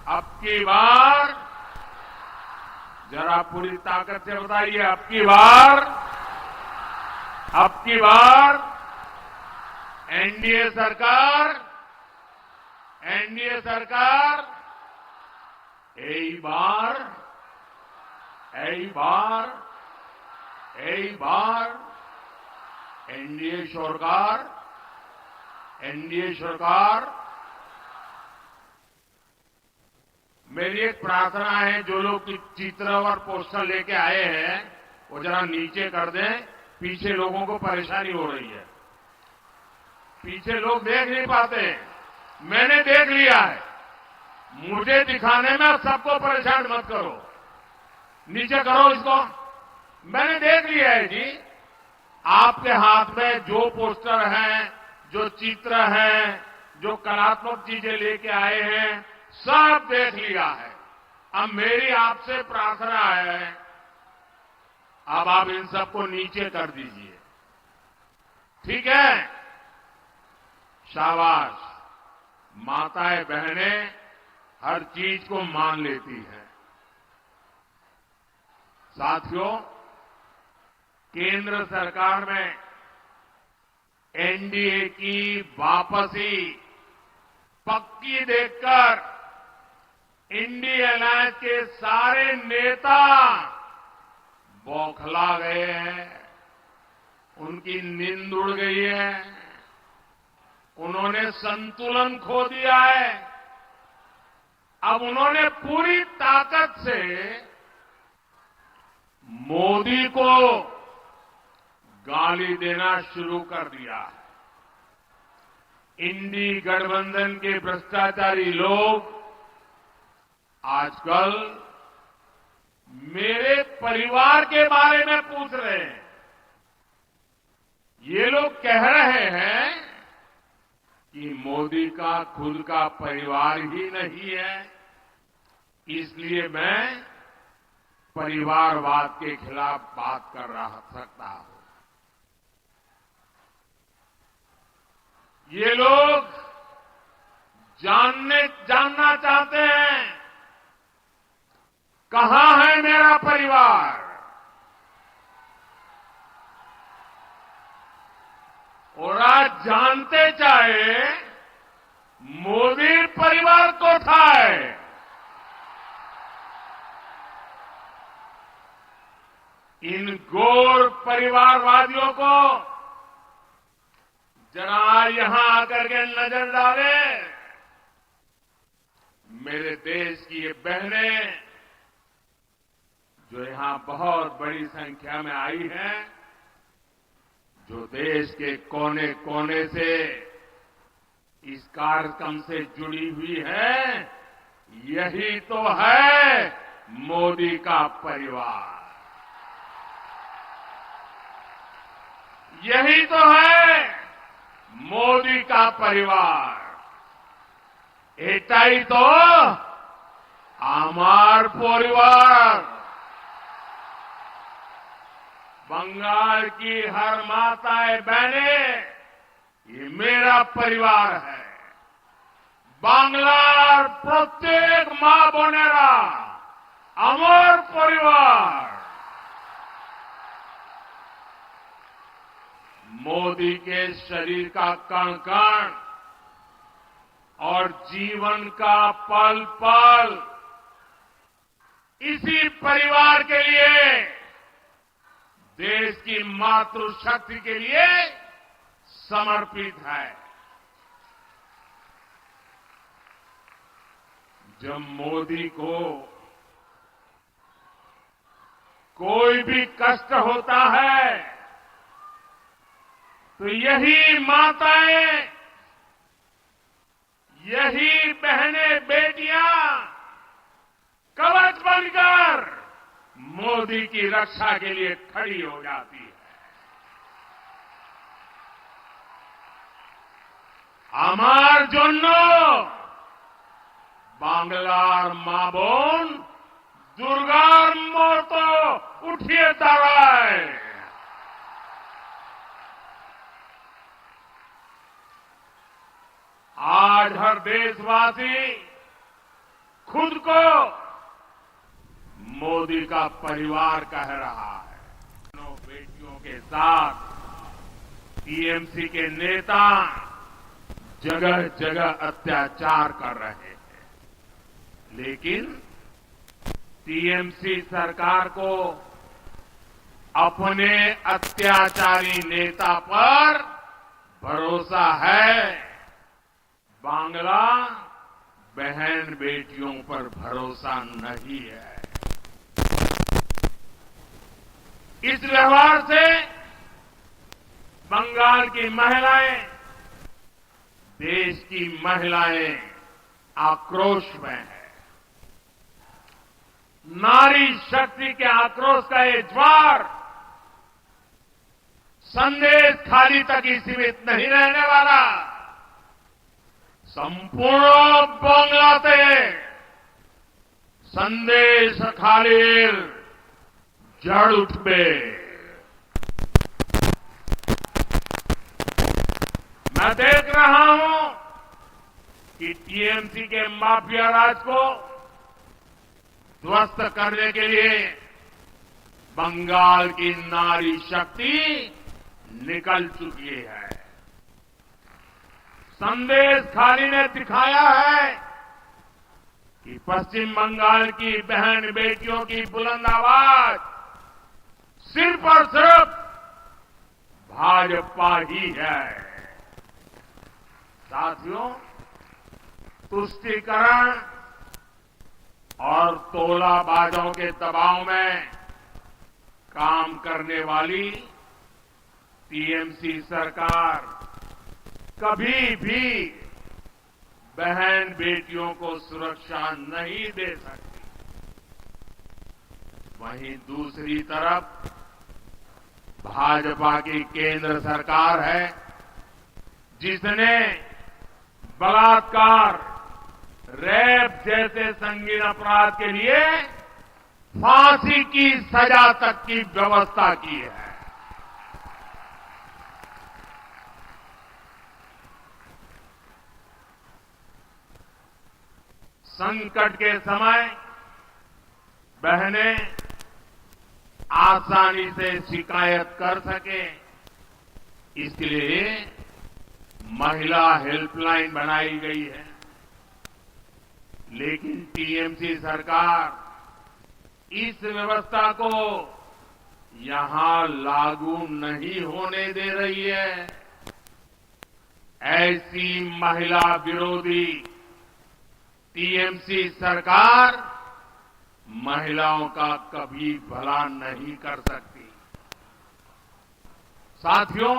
अब की बार जरा पूरी ताकत से बताइए, अब की बार एनडीए सरकार এই বার एनडीए सरकार मेरी एक प्रार्थना है, जो लोग चित्र और पोस्टर लेके आए हैं वो जरा नीचे कर दें। पीछे लोगों को परेशानी हो रही है, पीछे लोग देख नहीं पाते। मैंने देख लिया है, मुझे दिखाने में सबको परेशान मत करो। नीचे करो इसको, मैंने देख लिया है जी। आपके हाथ में जो पोस्टर हैं, जो चित्र हैं, जो कलात्मक चीजें लेके आए हैं, सब देख लिया है। अब मेरी आपसे प्रार्थना है, अब आप इन सबको नीचे कर दीजिए, ठीक है? शाबाश, माताएं बहनें हर चीज को मान लेती हैं। साथियों, केंद्र सरकार में एनडीए की वापसी पक्की देखकर इंडिया अलायंस के सारे नेता बौखला गए हैं, उनकी नींद उड़ गई है, उन्होंने संतुलन खो दिया है। अब उन्होंने पूरी ताकत से मोदी को गाली देना शुरू कर दिया है। इंडी गठबंधन के भ्रष्टाचारी लोग आजकल मेरे परिवार के बारे में पूछ रहे हैं। ये लोग कह रहे हैं कि मोदी का खुद का परिवार ही नहीं है, इसलिए मैं परिवारवाद के खिलाफ बात कर सकता हूं। ये लोग जानना चाहते हैं कहां है मेरा परिवार, और आज जानते चाहे मोदी परिवार को था है। इन घोर परिवारवादियों को जरा यहां आकर के नजर डाले। मेरे देश की ये बहनें जो यहां बहुत बड़ी संख्या में आई हैं, जो देश के कोने कोने से इस कार्यक्रम से जुड़ी हुई है, यही तो है मोदी का परिवार, यही तो है मोदी का परिवार। एटाई तो आमार परिवार। बंगाल की हर माताएं बहनें, ये मेरा परिवार है। बांग्लार प्रत्येक मां बोनेरा আমার परिवार। मोदी के शरीर का कण कण और जीवन का पल पल इसी परिवार के लिए, देश की मातृशक्ति के लिए समर्पित है। जब मोदी को कोई भी कष्ट होता है तो यही माताएं, यही बहनें बेटियां कवच बनकर मोदी की रक्षा के लिए खड़ी हो जाती है। আমার জন্য বাংলার মা বোন দুর্গার মতো উঠিয়ে দাঁড়ায়। आज हर देशवासी खुद को मोदी का परिवार कह रहा है। दोनों बेटियों के साथ टीएमसी के नेता जगह जगह अत्याचार कर रहे हैं, लेकिन टीएमसी सरकार को अपने अत्याचारी नेता पर भरोसा है, बांग्ला बहन बेटियों पर भरोसा नहीं है। इस व्यवहार से बंगाल की महिलाएं, देश की महिलाएं आक्रोश में है। नारी शक्ति के आक्रोश का ये ज्वार संदेश खाली तक ही सीमित नहीं रहने वाला, संपूर्ण बांग्लाते संदेश खालीर जड़ उठबे। मैं देख रहा हूं कि टीएमसी के माफिया राज को ध्वस्त करने के लिए बंगाल की नारी शक्ति निकल चुकी है। संदेश खाली ने दिखाया है कि पश्चिम बंगाल की बहन बेटियों की बुलंद आवाज सिर्फ और सिर्फ भाजपा ही है। साथियों, तुष्टीकरण और तोलाबाजों के दबाव में काम करने वाली टीएमसी सरकार कभी भी बहन बेटियों को सुरक्षा नहीं दे सकती। वहीं दूसरी तरफ भाजपा की केंद्र सरकार है, जिसने बलात्कार, रेप जैसे संगीन अपराध के लिए फांसी की सजा तक की व्यवस्था की है। संकट के समय बहनें आसानी से शिकायत कर सके, इसलिए महिला हेल्पलाइन बनाई गई है। लेकिन टीएमसी सरकार इस व्यवस्था को यहां लागू नहीं होने दे रही है। ऐसी महिला विरोधी टीएमसी सरकार महिलाओं का कभी भला नहीं कर सकती। साथियों,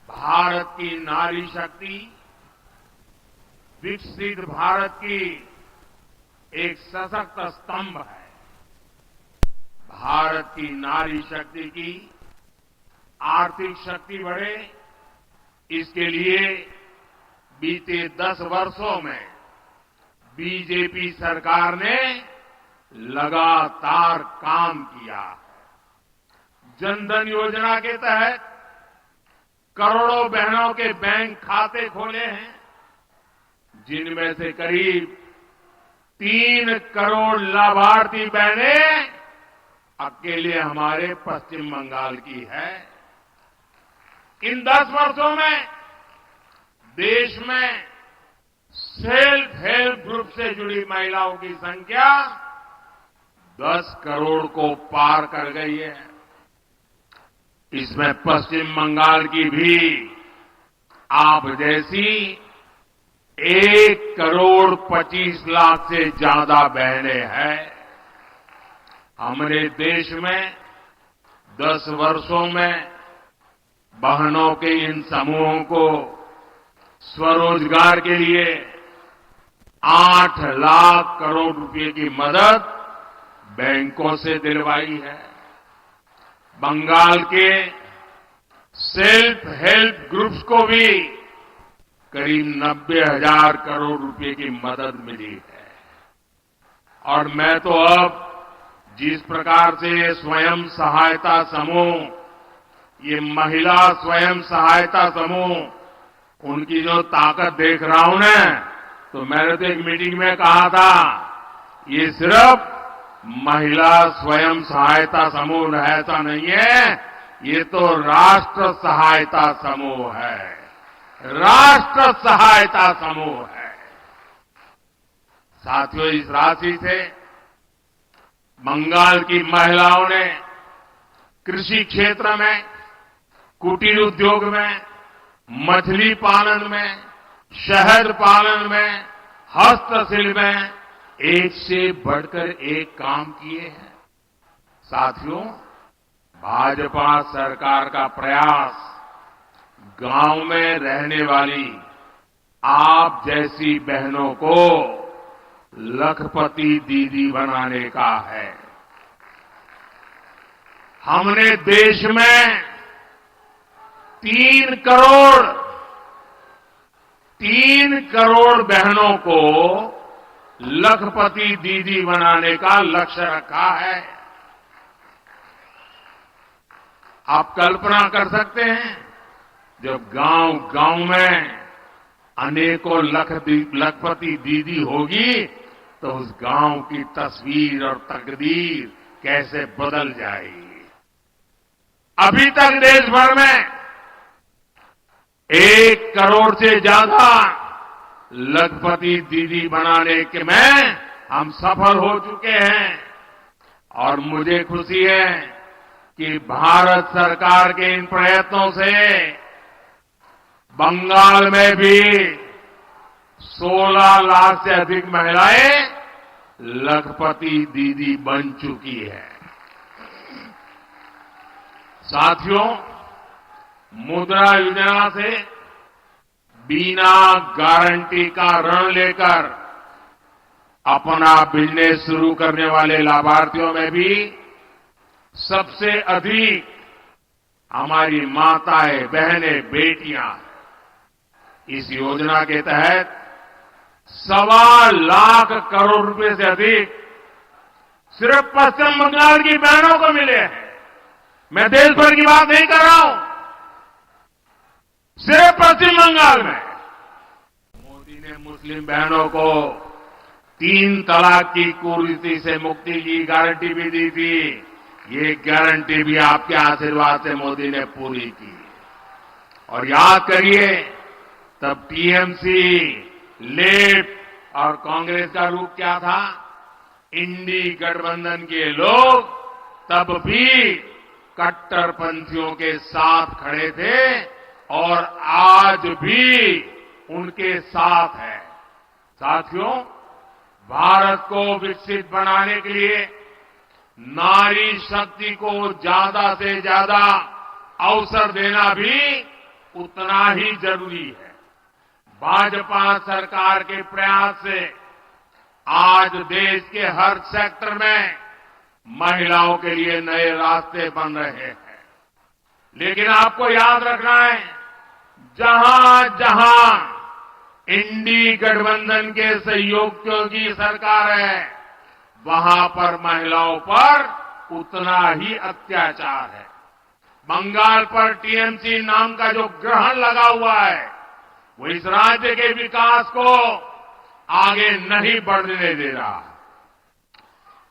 भारत की नारी शक्ति विकसित भारत की एक सशक्त स्तंभ है। भारत की नारी शक्ति की आर्थिक शक्ति बढ़े, इसके लिए बीते 10 वर्षों में बीजेपी सरकार ने लगातार काम किया। जनधन योजना के तहत करोड़ों बहनों के बैंक खाते खोले हैं, जिनमें से करीब 3 करोड़ लाभार्थी बहनें अकेले हमारे पश्चिम बंगाल की है। इन 10 वर्षों में देश में सेल्फ हेल्प ग्रुप से जुड़ी महिलाओं की संख्या 10 करोड़ को पार कर गई है। इसमें पश्चिम बंगाल की भी आप जैसी 1 करोड़ 25 लाख से ज्यादा बहनें हैं। हमारे देश में 10 वर्षों में बहनों के इन समूहों को स्वरोजगार के लिए 8 लाख करोड़ रुपए की मदद बैंकों से दिलवाई है। बंगाल के सेल्फ हेल्प ग्रुप्स को भी करीब 90,000 करोड़ रुपए की मदद मिली है। और मैं तो अब जिस प्रकार से स्वयं सहायता समूह, ये महिला स्वयं सहायता समूह, उनकी जो ताकत देख रहा हूं ना, तो मैंने तो एक मीटिंग में कहा था, ये सिर्फ महिला स्वयं सहायता समूह ऐसा नहीं है, ये तो राष्ट्र सहायता समूह है, राष्ट्र सहायता समूह है। साथियों, इस राशि से बंगाल की महिलाओं ने कृषि क्षेत्र में, कुटीर उद्योग में, मछली पालन में, शहद पालन में, हस्तशिल्प में एक से बढ़कर एक काम किए हैं। साथियों, भाजपा सरकार का प्रयास गांव में रहने वाली आप जैसी बहनों को लखपति दीदी बनाने का है। हमने देश में 3 करोड़ बहनों को लखपति दीदी बनाने का लक्ष्य रखा है। आप कल्पना कर सकते हैं, जब गांव में अनेकों लखपति दीदी होगी तो उस गांव की तस्वीर और तकदीर कैसे बदल जाएगी। अभी तक देश भर में 1 करोड़ से ज्यादा लखपति दीदी बनाने के में हम सफल हो चुके हैं और मुझे खुशी है कि भारत सरकार के इन प्रयत्नों से बंगाल में भी 16 लाख से अधिक महिलाएं लखपति दीदी बन चुकी है। साथियों, मुद्रा योजना से बिना गारंटी का ऋण लेकर अपना बिजनेस शुरू करने वाले लाभार्थियों में भी सबसे अधिक हमारी माताएं, बहनें, बेटियां। इस योजना के तहत 1.25 लाख करोड़ रुपए से अधिक सिर्फ पश्चिम बंगाल की बहनों को मिले हैं। मैं देश भर की बात नहीं कर रहा हूं, सिर्फ पश्चिम बंगाल में। मोदी ने मुस्लिम बहनों को 3 तलाक की कुरीति से मुक्ति की गारंटी भी दी थी। ये गारंटी भी आपके आशीर्वाद से मोदी ने पूरी की। और याद करिए, तब टीएमसी, लेफ्ट और कांग्रेस का रूप क्या था? इंडी गठबंधन के लोग तब भी कट्टरपंथियों के साथ खड़े थे और आज भी उनके साथ है। साथियों, भारत को विकसित बनाने के लिए नारी शक्ति को ज्यादा से ज्यादा अवसर देना भी उतना ही जरूरी है। भाजपा सरकार के प्रयास से आज देश के हर सेक्टर में महिलाओं के लिए नए रास्ते बन रहे हैं। लेकिन आपको याद रखना है, जहां जहां इंडी गठबंधन के सहयोगियों की सरकार है, वहां पर महिलाओं पर उतना ही अत्याचार है। बंगाल पर टीएमसी नाम का जो ग्रहण लगा हुआ है, वो इस राज्य के विकास को आगे नहीं बढ़ने दे रहा।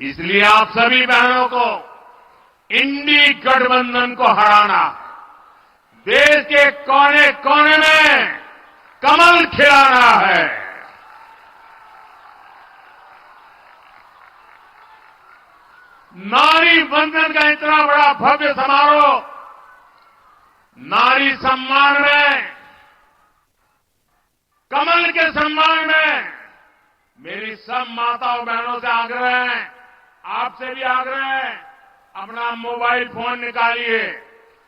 इसलिए आप सभी बहनों को इंडी गठबंधन को हराना, देश के कोने कोने में कमल खिलाना है। नारी बंधन का इतना बड़ा भव्य समारोह, नारी सम्मान में, कमल के सम्मान में मेरी सब माताओं बहनों से आग्रह है, आपसे भी आग्रह है, अपना मोबाइल फोन निकालिए,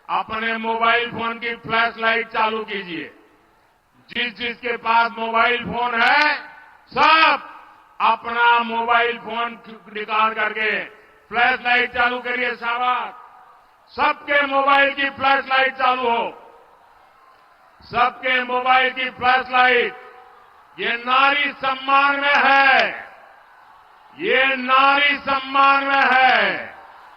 अपने मोबाइल फोन की फ्लैश लाइट चालू कीजिए। जिस जिसके पास मोबाइल फोन है, सब अपना मोबाइल फोन निकाल करके फ्लैश लाइट चालू करिए। शाबाश, सबके मोबाइल की फ्लैश लाइट चालू हो, सबके मोबाइल की फ्लैश लाइट। ये नारी सम्मान में है, ये नारी सम्मान में है,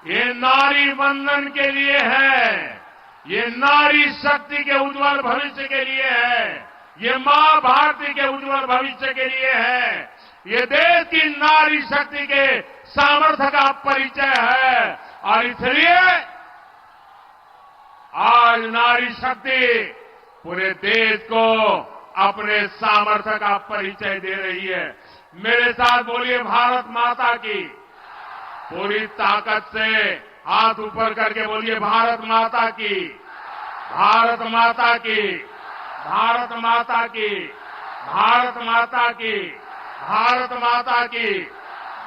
ये नारी वंदन के लिए है, ये नारी शक्ति के उज्जवल भविष्य के लिए है। ये मां भारती के उज्जवल भविष्य के लिए है। ये देश की नारी शक्ति के सामर्थ्य का परिचय है और इसलिए आज नारी शक्ति पूरे देश को अपने सामर्थ्य का परिचय दे रही है। मेरे साथ बोलिए भारत माता की। पूरी ताकत से हाथ ऊपर करके बोलिए भारत माता की, भारत माता की, भारत माता की, भारत माता की, भारत माता की।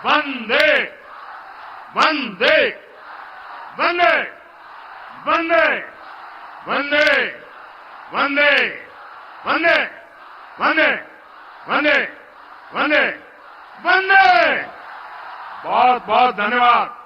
वंदे वंदे वंदे वंदे वंदे वंदे वंदे वंदे वंदे वंदे वंदे। बहुत बहुत धन्यवाद।